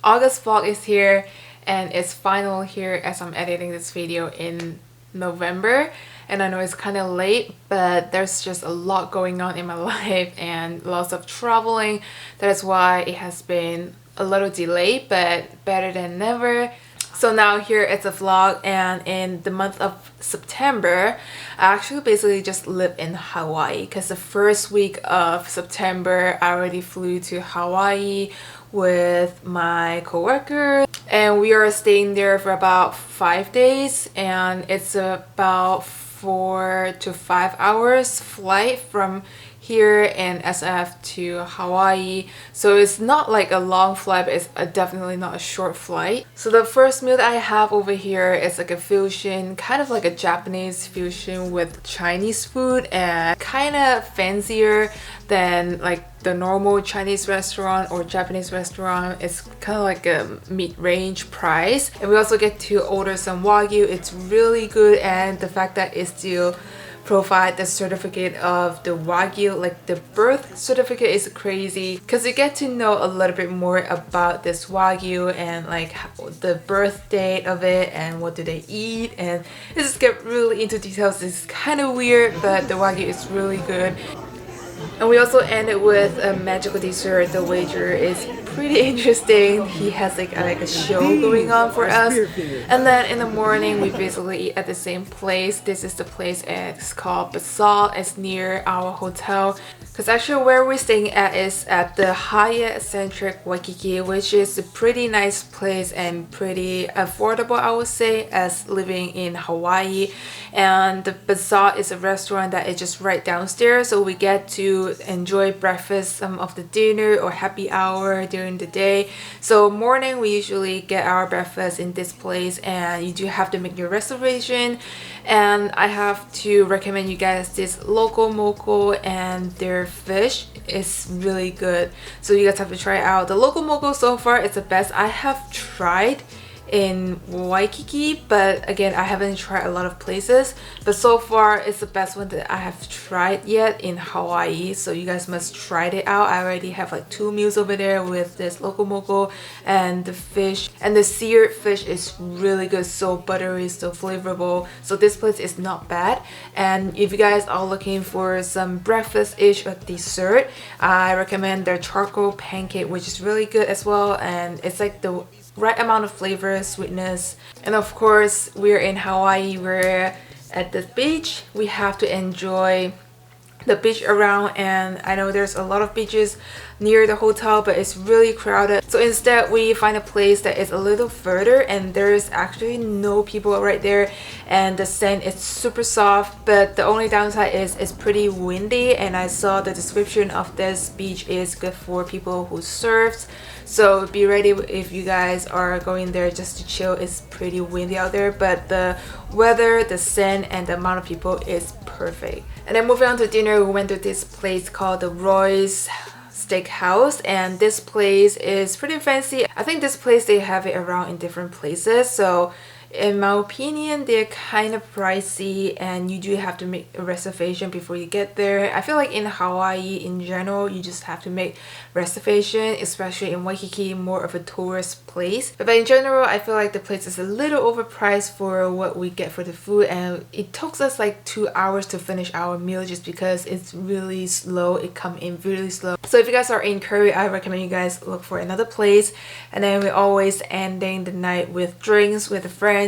August vlog is here and it's final here as I'm editing this video in November. And I know it's kind of late, but there's just a lot going on in my life and lots of traveling. That is why it has been a little delayed, but better than never. So now here it's a vlog, and in the month of September, I actually basically just live in Hawaii because the first week of September I already flew to Hawaii with my coworker, and we are staying there for about 5 days, and it's about 4 to 5 hours flight from here in SF to Hawaii. So it's not like a long flight, but it's definitely not a short flight. So the first meal that I have over here is like a fusion, kind of like a Japanese fusion with Chinese food, and kind of fancier than like the normal Chinese restaurant or Japanese restaurant. It's kind of like a mid-range price, and we also get to order some Wagyu. It's really good, and the fact that it's still provide the certificate of the Wagyu, like the birth certificate, is crazy because you get to know a little bit more about this Wagyu and like the birth date of it and what do they eat, and it just get really into details. It's kind of weird, but the Wagyu is really good. And we also ended with a magical dessert. The waiter is pretty interesting. He has like a show going on for us. And then in the morning we basically eat at the same place. This is the place, it's called BeFrugal. It's near our hotel. Because actually where we're staying at is at the Hyatt Centric Waikiki, which is a pretty nice place and pretty affordable, I would say, as living in Hawaii. And the BeFrugal is a restaurant that is just right downstairs, so we get to enjoy breakfast, some of the dinner or happy hour during the day. So morning we usually get our breakfast in this place, and you do have to make your reservation. And I have to recommend you guys this local moco, and their fish is really good, so you guys have to try it out. The local moco so far is the best I have tried in Waikiki, but again I haven't tried a lot of places, but so far it's the best one that I have tried yet in Hawaii, so you guys must try it out. I already have like 2 meals over there with this local moco, and the fish and the seared fish is really good, so buttery, so flavorful. So this place is not bad. And if you guys are looking for some breakfast-ish or dessert, I recommend their charcoal pancake, which is really good as well, and it's like the right amount of flavor, sweetness. And of course we're in Hawaii, we're at the beach, we have to enjoy the beach around, and I know there's a lot of beaches near the hotel, but it's really crowded. So instead we find a place that is a little further, and there's actually no people right there, and the sand is super soft, but the only downside is it's pretty windy, and I saw the description of this beach is good for people who surfs. So be ready if you guys are going there just to chill. It's pretty windy out there, but the weather, the sand, and the amount of people is perfect. And then moving on to dinner, we went to this place called the Reyes Steakhouse, and this place is pretty fancy. I think this place they have it around in different places, so in my opinion they're kind of pricey, and you do have to make a reservation before you get there. I feel like in Hawaii in general you just have to make reservation, especially in Waikiki, more of a tourist place. But in general I feel like the place is a little overpriced for what we get for the food, and it took us like 2 hours to finish our meal just because it's really slow. It come in really slow. So if you guys are in Korea, I recommend you guys look for another place. And then we're always ending the night with drinks with friends.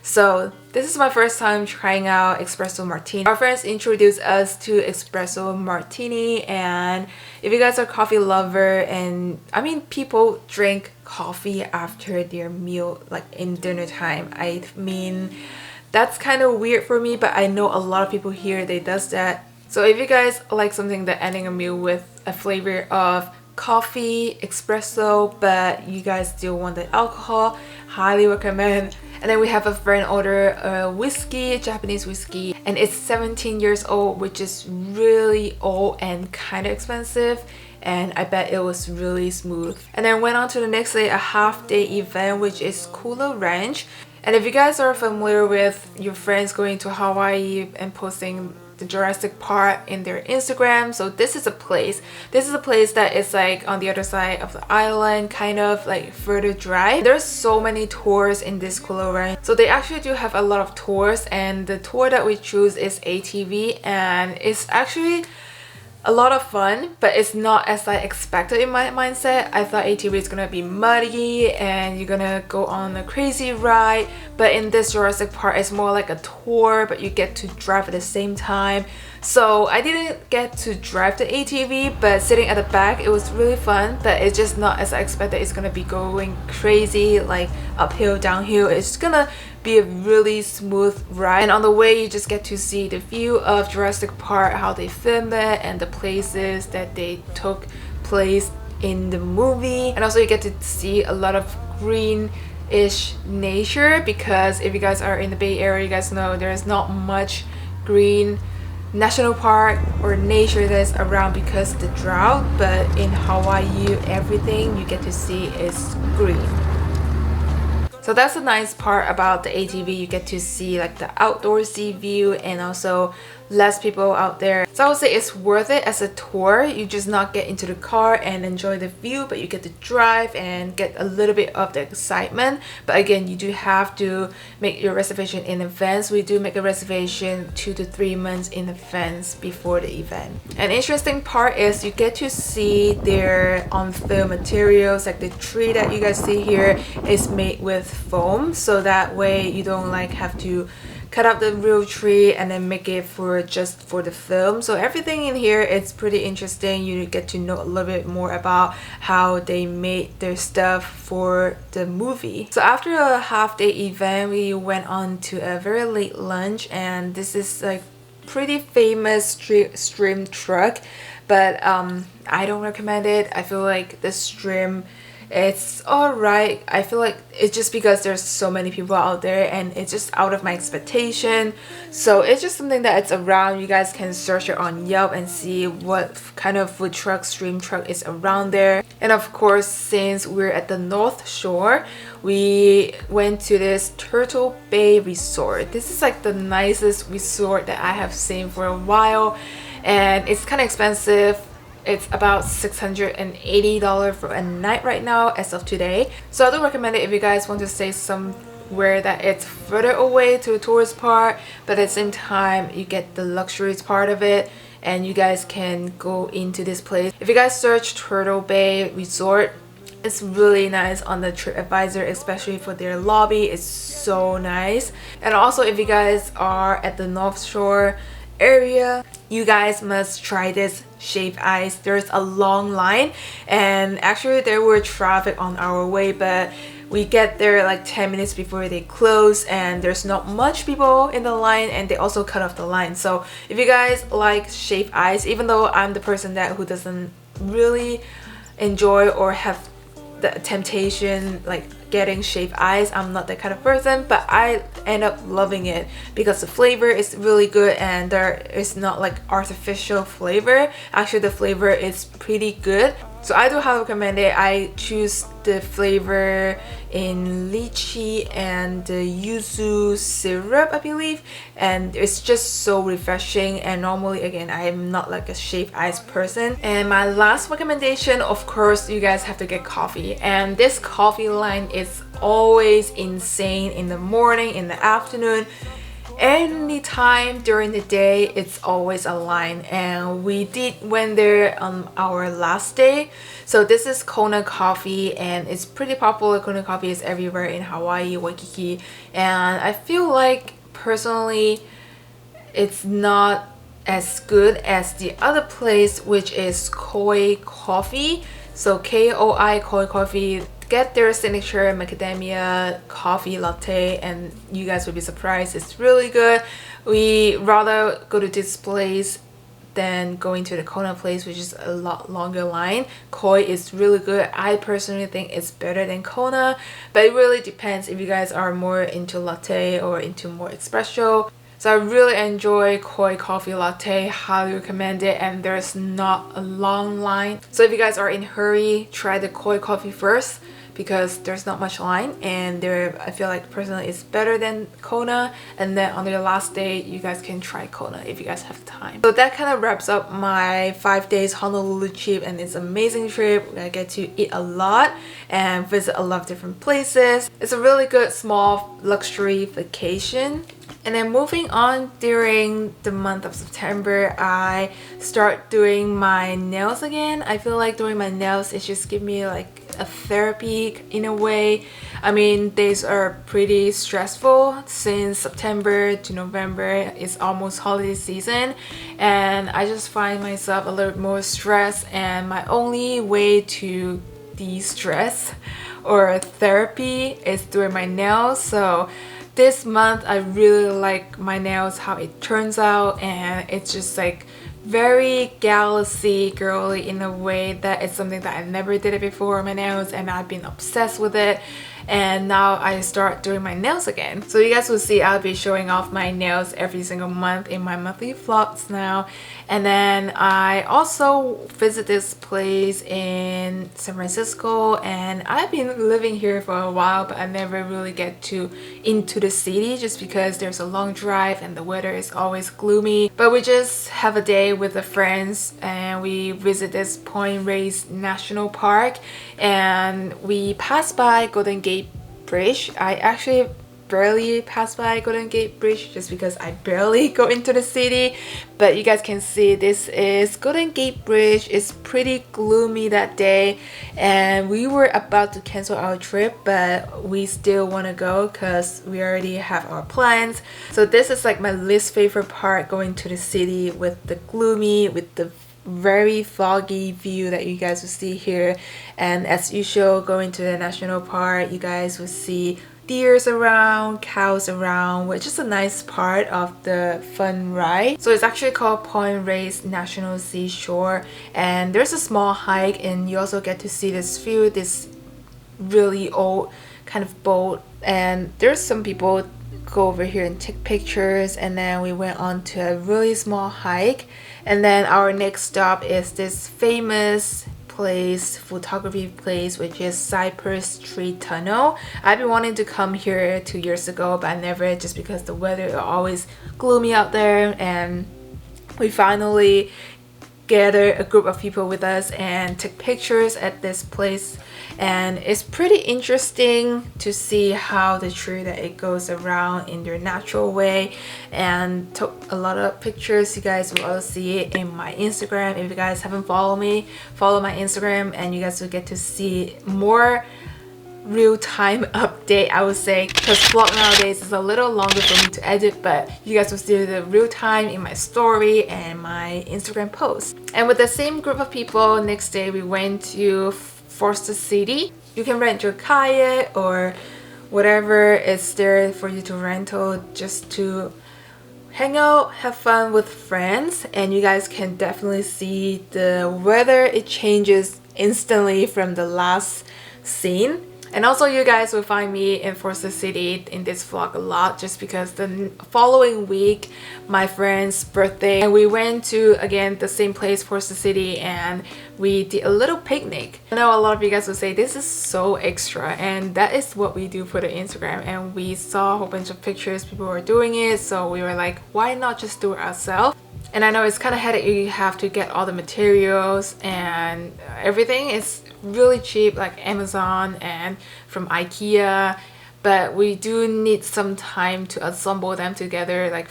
So this is my first time trying out espresso martini. Our friends introduced us to espresso martini, and if you guys are coffee lover, and I mean people drink coffee after their meal, like in dinner time. I mean that's kind of weird for me, but I know a lot of people here they does that. So if you guys like something that ending a meal with a flavor of coffee, espresso, but you guys still want the alcohol, highly recommend. And then we have a friend order a whiskey, Japanese whiskey, and it's 17 years old, which is really old and kind of expensive, and I bet it was really smooth. And then went on to the next day, a half-day event, which is Kailua Ranch. And if you guys are familiar with your friends going to Hawaii and posting the Jurassic Park in their Instagram. So this is a place. This is a place that is like on the other side of the island, kind of like further drive. There's so many tours in this Kailua Ranch. So they actually do have a lot of tours, and the tour that we choose is ATV, and it's actually a lot of fun, but it's not as I expected in my mindset. I thought ATV is gonna be muddy and you're gonna go on a crazy ride, but in this Jurassic Park it's more like a tour, but you get to drive at the same time. So I didn't get to drive the ATV, but sitting at the back it was really fun, but it's just not as I expected. It's gonna be going crazy, like uphill, downhill. It's gonna be a really smooth ride, and on the way you just get to see the view of Jurassic Park, how they filmed it, and the places that they took place in the movie. And also you get to see a lot of green-ish nature, because if you guys are in the Bay Area, you guys know there's not much green national park or nature that's around because of the drought, but in Hawaii everything you get to see is green. So that's the nice part about the ATV. You get to see like the outdoorsy view, and also less people out there. So I would say it's worth it as a tour. You just not get into the car and enjoy the view, but you get to drive and get a little bit of the excitement. But again, you do have to make your reservation in advance. We do make a reservation 2 to 3 months in advance before the event. An interesting part is you get to see their on-film materials. Like the tree that you guys see here is made with foam, so that way you don't like have to cut out the real tree and then make it for just for the film. So everything in here, it's pretty interesting. You get to know a little bit more about how they made their stuff for the movie. So after a half-day event, we went on to a very late lunch, and this is like pretty famous shrimp truck, but I don't recommend it. I feel like the shrimp, it's alright. I feel like it's just because there's so many people out there and it's just out of my expectation. So it's just something that it's around. You guys can search it on Yelp and see what kind of food truck, stream truck is around there. And of course, since we're at the North Shore, we went to this Turtle Bay Resort. This is like the nicest resort that I have seen for a while, and it's kind of expensive. It's about $680 for a night right now as of today. So I do recommend it if you guys want to stay somewhere that it's further away to the tourist part, but at the same time you get the luxuries part of it, and you guys can go into this place. If you guys search Turtle Bay Resort, it's really nice on the TripAdvisor, especially for their lobby. It's so nice. And also if you guys are at the North Shore area, you guys must try this shaved ice. There's a long line, and actually there were traffic on our way, but we get there like 10 minutes before they close, and there's not much people in the line, and they also cut off the line. So if you guys like shaved ice, even though I'm the person who doesn't really enjoy or have the temptation like getting shaved ice, I'm not that kind of person, but I end up loving it because the flavor is really good and there is not like artificial flavor. Actually the flavor is pretty good, so I do highly recommend it. I choose the flavor in lychee and the yuzu syrup, I believe, and it's just so refreshing. And normally again, I am not like a shaved ice person. And my last recommendation, of course, you guys have to get coffee, and this coffee line is always insane in the morning, in the afternoon, anytime during the day. It's always a line, and we went there on our last day. So this is Kona Coffee, and it's pretty popular. Kona Coffee is everywhere in Hawaii, Waikiki, and I feel like personally it's not as good as the other place, which is Koi Coffee. So KOI, Koi Coffee. Get their signature macadamia coffee latte, and you guys will be surprised. It's really good. We rather go to this place than going to the Kona place, which is a lot longer line. Koi is really good. I personally think it's better than Kona, but it really depends if you guys are more into latte or into more espresso. So I really enjoy Koi Coffee Latte, highly recommend it, and there's not a long line. So if you guys are in a hurry, try the Koi Coffee first, because there's not much line, and there I feel like personally it's better than Kona. And then on your last day you guys can try Kona if you guys have time. So that kind of wraps up my 5 days Honolulu trip, and it's an amazing trip. I get to eat a lot and visit a lot of different places. It's a really good small luxury vacation. And then moving on, during the month of September, I start doing my nails again. I feel like doing my nails, it just gives me like a therapy in a way. I mean, days are pretty stressful since September to November is almost holiday season, and I just find myself a little more stressed, and my only way to de-stress or therapy is doing my nails. So this month I really like my nails, how it turns out, and it's just like very galaxy girly in a way that it's something that I never did it before, my nails, and I've been obsessed with it. And now I start doing my nails again. So you guys will see I'll be showing off my nails every single month in my monthly vlogs now. And then I also visit this place in San Francisco, and I've been living here for a while, but I never really get into the city just because there's a long drive and the weather is always gloomy. But we just have a day with the friends and we visit this Point Reyes National Park, and we pass by Golden Gate Bridge. I actually barely pass by Golden Gate Bridge just because I barely go into the city, but you guys can see this is Golden Gate Bridge. It's pretty gloomy that day, and we were about to cancel our trip, but we still want to go because we already have our plans. So this is like my least favorite part, going to the city with the gloomy, with the very foggy view that you guys will see here. And as usual, going to the national park, you guys will see deers around, cows around, which is a nice part of the fun ride. So it's actually called Point Reyes National Seashore, and there's a small hike, and you also get to see this view, this really old kind of boat, and there's some people go over here and take pictures. And then we went on to a really small hike, and then our next stop is this famous place, photography place, which is Cypress Tree Tunnel. I've been wanting to come here 2 years ago, but I never, just because the weather is always gloomy out there. And we finally gathered a group of people with us and took pictures at this place, and it's pretty interesting to see how the tree that it goes around in their natural way, and took a lot of pictures. You guys will all see it in my Instagram. If you guys haven't followed me, follow my Instagram, and you guys will get to see more real-time update, I would say, because vlog nowadays is a little longer for me to edit, but you guys will see the real time in my story and my Instagram post. And with the same group of people, next day we went to Forster City. You can rent your kayak or whatever is there for you to rental, just to hang out, have fun with friends. And you guys can definitely see the weather, it changes instantly from the last scene. And also you guys will find me in Forster City in this vlog a lot, just because the following week my friend's birthday, and we went to again the same place, Forster City, and we did a little picnic. I know a lot of you guys will say this is so extra, and that is what we do for the Instagram. And we saw a whole bunch of pictures, people were doing it, so we were like, why not just do it ourselves? And I know it's kind of headache, you have to get all the materials, and everything is really cheap, like Amazon and from IKEA, but we do need some time to assemble them together, like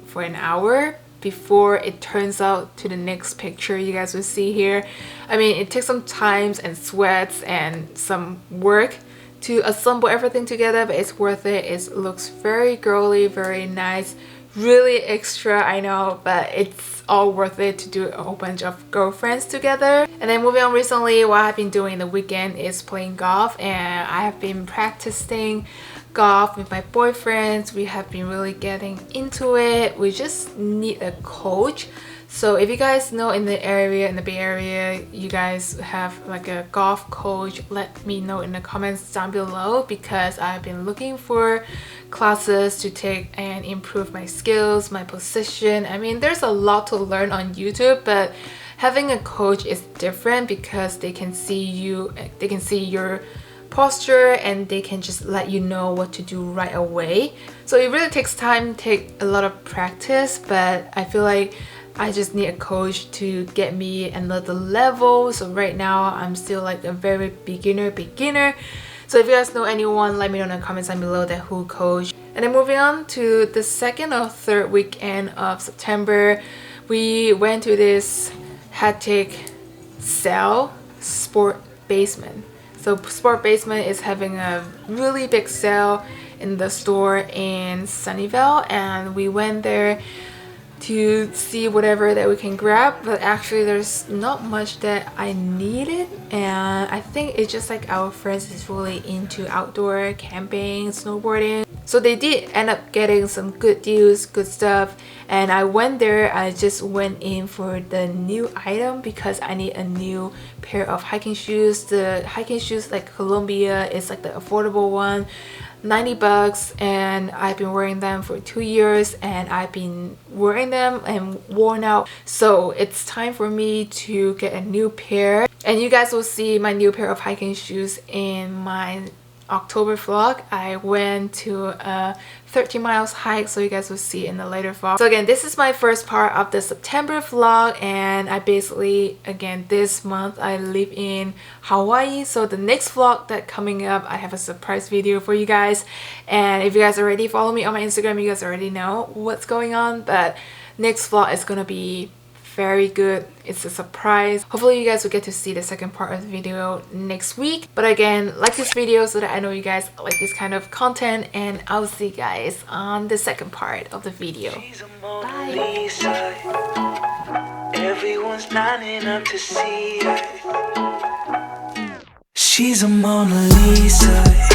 for an hour before it turns out to the next picture you guys will see here. I mean, it takes some time and sweats and some work to assemble everything together, but it's worth it. It looks very girly, very nice, really extra, I know, but it's all worth it to do a whole bunch of girlfriends together. And then moving on, recently what I've been doing the weekend is playing golf, and I have been practicing golf with my boyfriends. We have been really getting into it. We just need a coach. So if you guys know in the area, in the Bay Area, you guys have like a golf coach, let me know in the comments down below, because I've been looking for classes to take and improve my skills, my position. I mean, there's a lot to learn on YouTube, but having a coach is different because they can see you, they can see your posture, and they can just let you know what to do right away. So it really takes time, take a lot of practice, but I feel like I just need a coach to get me another level. So right now I'm still like a very beginner. So if you guys know anyone, let me know in the comments down below that who coach. And then moving on to the second or third weekend of September, we went to this hectic sale, Sport Basement. So Sport Basement is having a really big sale in the store in Sunnyvale, and we went there to see whatever that we can grab, but actually there's not much that I needed, and I think it's just like our friends is really into outdoor camping, snowboarding, so they did end up getting some good deals, good stuff. And I went there, I just went in for the new item because I need a new pair of hiking shoes. The hiking shoes like Columbia is like the affordable one, 90 bucks, and I've been wearing them for 2 years, and I've been wearing them and worn out, so it's time for me to get a new pair. And you guys will see my new pair of hiking shoes in my October vlog. I went to a 13 miles hike, so you guys will see in the later vlog. So again, this is my first part of the September vlog, and I basically, again, this month I live in Hawaii, so the next vlog that coming up, I have a surprise video for you guys. And if you guys already follow me on my Instagram, you guys already know what's going on, but next vlog is gonna be very good. It's a surprise. Hopefully you guys will get to see the second part of the video next week. But again, like this video so that I know you guys like this kind of content, and I'll see you guys on the second part of the video. Bye. Everyone's lining up to see her. She's a Mona Lisa.